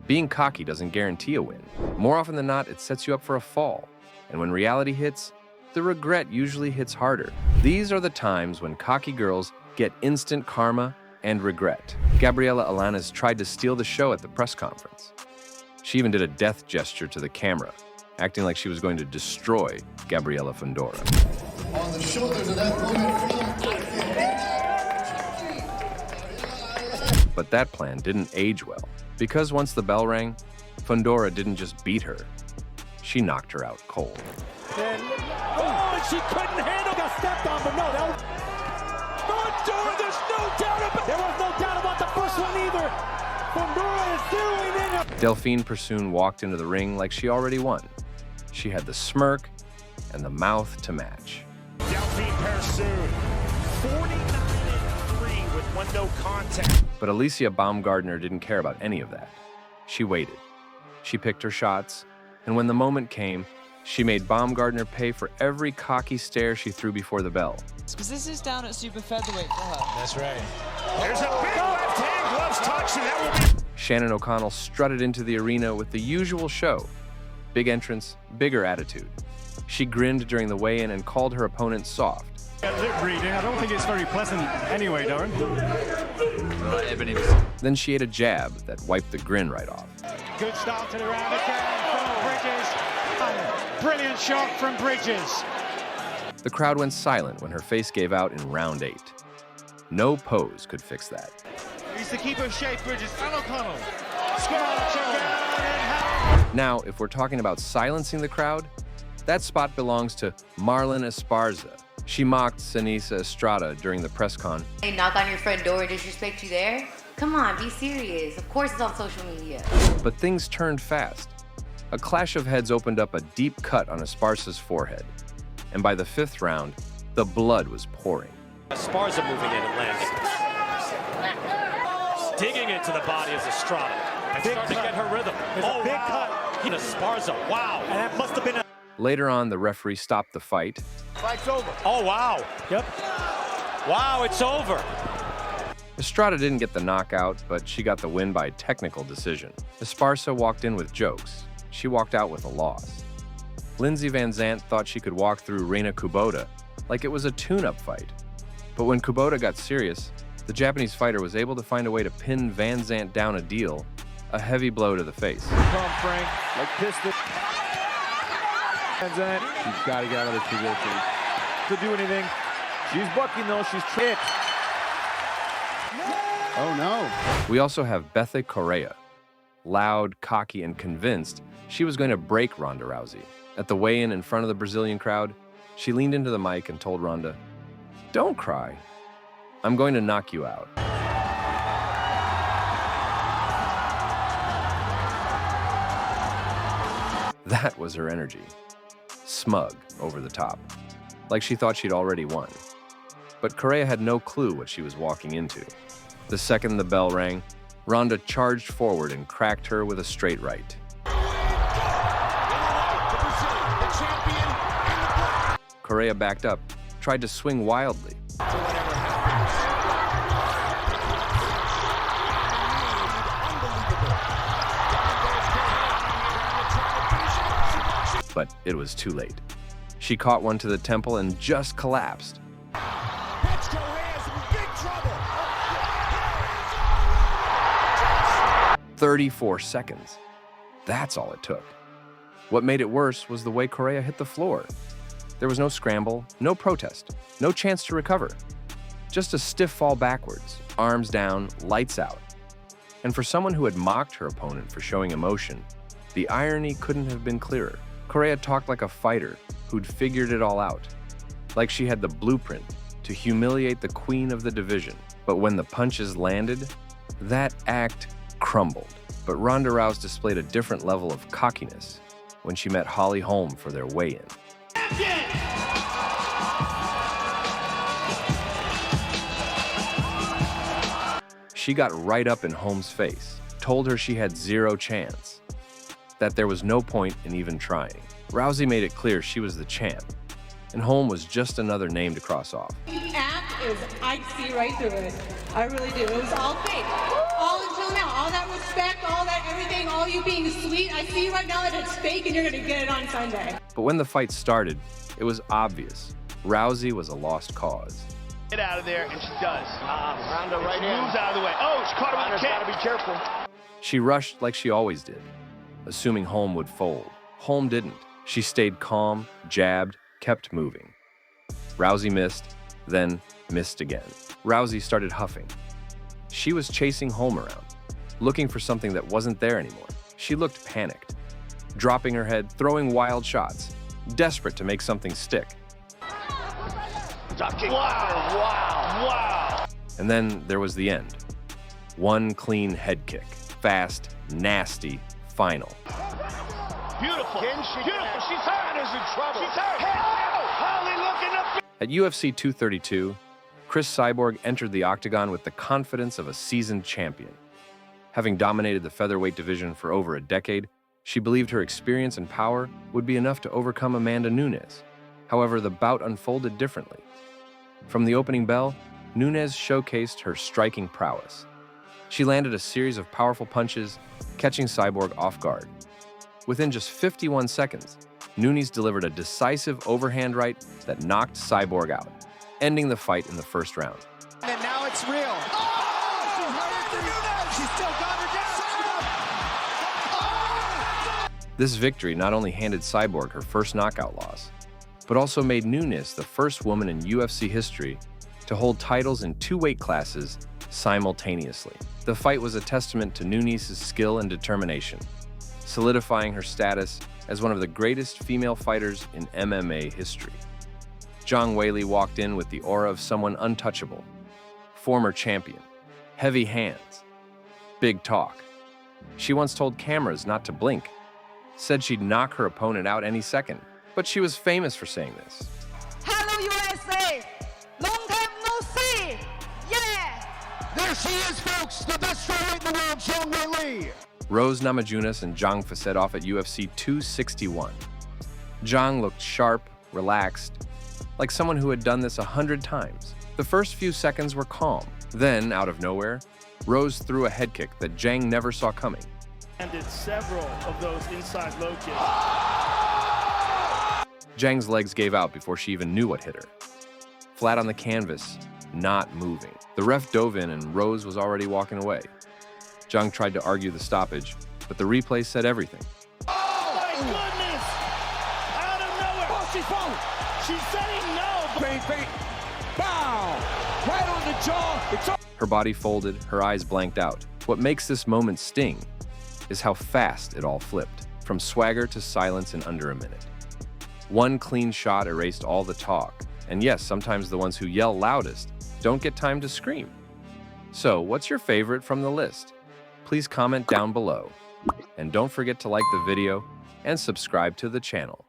Being cocky doesn't guarantee a win. More often than not, it sets you up for a fall. And when reality hits, the regret usually hits harder. These are the times when cocky girls get instant karma and regret. Gabriela Alanes tried to steal the show at the press conference. She even did a death gesture to the camera, acting like she was going to destroy Gabriela Fundora. On the shoulders of that woman. But that plan didn't age well, because once the bell rang, Fundora didn't just beat her, she knocked her out cold. And she couldn't handle, got stepped on, but no, that was Fundora, there's no doubt about it. There was no doubt about the first one either. Fundora is zeroing in. Delphine Persoon walked into the ring like she already won. She had the smirk and the mouth to match. Delphine Persoon, 49-3 with one no contest. But Alicia Baumgardner didn't care about any of that. She waited. She picked her shots, and when the moment came, she made Baumgardner pay for every cocky stare she threw before the bell. Because this is down at super featherweight for her. That's right. There's a big left hand, gloves touch, and that will be... Shannon O'Connell strutted into the arena with the usual show. Big entrance, bigger attitude. She grinned during the weigh-in and called her opponent soft. Lip reading, I don't think it's very pleasant anyway, Darren. Then she ate a jab that wiped the grin right off. Good start to the round again from Bridges. Brilliant shot from Bridges. The crowd went silent when her face gave out in round 8. No pose could fix that. He's the keeper of shape, Bridges. And O'Connell. Squat Now, if we're talking about silencing the crowd, that spot belongs to Marlon Esparza. She mocked Sanisa Estrada during the press con. They knock on your front door and disrespect you there? Come on, be serious. Of course it's on social media. But things turned fast. A clash of heads opened up a deep cut on Esparza's forehead. And by the 5th round, the blood was pouring. Esparza moving in and landing. Digging into the body of Estrada. And starting to get her rhythm. There's a big cut. Esparza, wow. And that must have been a... Later on, the referee stopped the fight. Fight's over. Oh, wow. Yep. Wow, it's over. Estrada didn't get the knockout, but she got the win by technical decision. Esparza walked in with jokes. She walked out with a loss. Lindsey Van Zandt thought she could walk through Reina Kubota like it was a tune-up fight. But when Kubota got serious, the Japanese fighter was able to find a way to pin Van Zandt down a deal, a heavy blow to the face. Come, Frank, like pistol. Van Zandt, she's got to get out of this position. To do anything. She's bucking though, she's tricked. Oh no. We also have Bethe Correia. Loud, cocky, and convinced she was going to break Ronda Rousey. At the weigh-in in front of the Brazilian crowd, she leaned into the mic and told Ronda, "Don't cry. I'm going to knock you out." That was her energy. Smug, over the top. Like she thought she'd already won. But Correia had no clue what she was walking into. The second the bell rang, Ronda charged forward and cracked her with a straight right. Correia backed up, tried to swing wildly. But it was too late. She caught one to the temple and just collapsed. 34 seconds. That's all it took. What made it worse was the way Correia hit the floor. There was no scramble, no protest, no chance to recover. Just a stiff fall backwards, arms down, lights out. And for someone who had mocked her opponent for showing emotion, the irony couldn't have been clearer. Correia talked like a fighter who'd figured it all out, like she had the blueprint to humiliate the queen of the division. But when the punches landed, that act crumbled. But Ronda Rousey displayed a different level of cockiness when she met Holly Holm for their weigh-in. She got right up in Holm's face, told her she had zero chance, that there was no point in even trying. Rousey made it clear she was the champ, and Holm was just another name to cross off. I see right through it. I really do. It was all fake. All until now. All that respect, all that everything, all you being sweet. I see right now that it's fake and you're going to get it on Sunday. But when the fight started, it was obvious. Rousey was a lost cause. Get out of there, and she does. Ronda right in. Moves out of the way. Oh, she caught her with a kick. Ronda's gotta be careful. She rushed like she always did, assuming Holm would fold. Holm didn't. She stayed calm, jabbed, kept moving. Rousey missed, then missed again. Rousey started huffing. She was chasing Holm around, looking for something that wasn't there anymore. She looked panicked, dropping her head, throwing wild shots, desperate to make something stick. Drop kick. Wow, wow, wow. And then there was the end. One clean head kick. Fast, nasty, final. Beautiful. Beautiful. She's hurt. Is in trouble. She's hurt. Holly looking up. At UFC 232, Cris Cyborg entered the octagon with the confidence of a seasoned champion. Having dominated the featherweight division for over a decade, she believed her experience and power would be enough to overcome Amanda Nunes. However, the bout unfolded differently. From the opening bell, Nunes showcased her striking prowess. She landed a series of powerful punches, catching Cyborg off guard. Within just 51 seconds, Nunes delivered a decisive overhand right that knocked Cyborg out, ending the fight in the first round. And now it's real. Oh! She hurt Nunes. She still got her down. This victory not only handed Cyborg her first knockout loss, but also made Nunes the first woman in UFC history to hold titles in 2 weight classes simultaneously. The fight was a testament to Nunes' skill and determination, solidifying her status as one of the greatest female fighters in MMA history. Zhang Weili walked in with the aura of someone untouchable, former champion, heavy hands, big talk. She once told cameras not to blink, said she'd knock her opponent out any second, but she was famous for saying this. Hello, USA. Long time no see. Yeah. There she is, folks. The best strawweight in the world, Zhang Weili. Rose Namajunas and Zhang faced off at UFC 261. Zhang looked sharp, relaxed, like someone who had done this 100 times. The first few seconds were calm. Then, out of nowhere, Rose threw a head kick that Zhang never saw coming. And did several of those inside low kicks. Zhang's legs gave out before she even knew what hit her. Flat on the canvas, not moving. The ref dove in and Rose was already walking away. Zhang tried to argue the stoppage, but the replay said everything. Oh my goodness! Out of nowhere! Oh, she's falling! She's saying no! Bang. Bow! Right on the jaw! It's Her body folded, her eyes blanked out. What makes this moment sting is how fast it all flipped, from swagger to silence in under a minute. One clean shot erased all the talk, and yes, sometimes the ones who yell loudest don't get time to scream. So, what's your favorite from the list? Please comment down below. And don't forget to like the video and subscribe to the channel.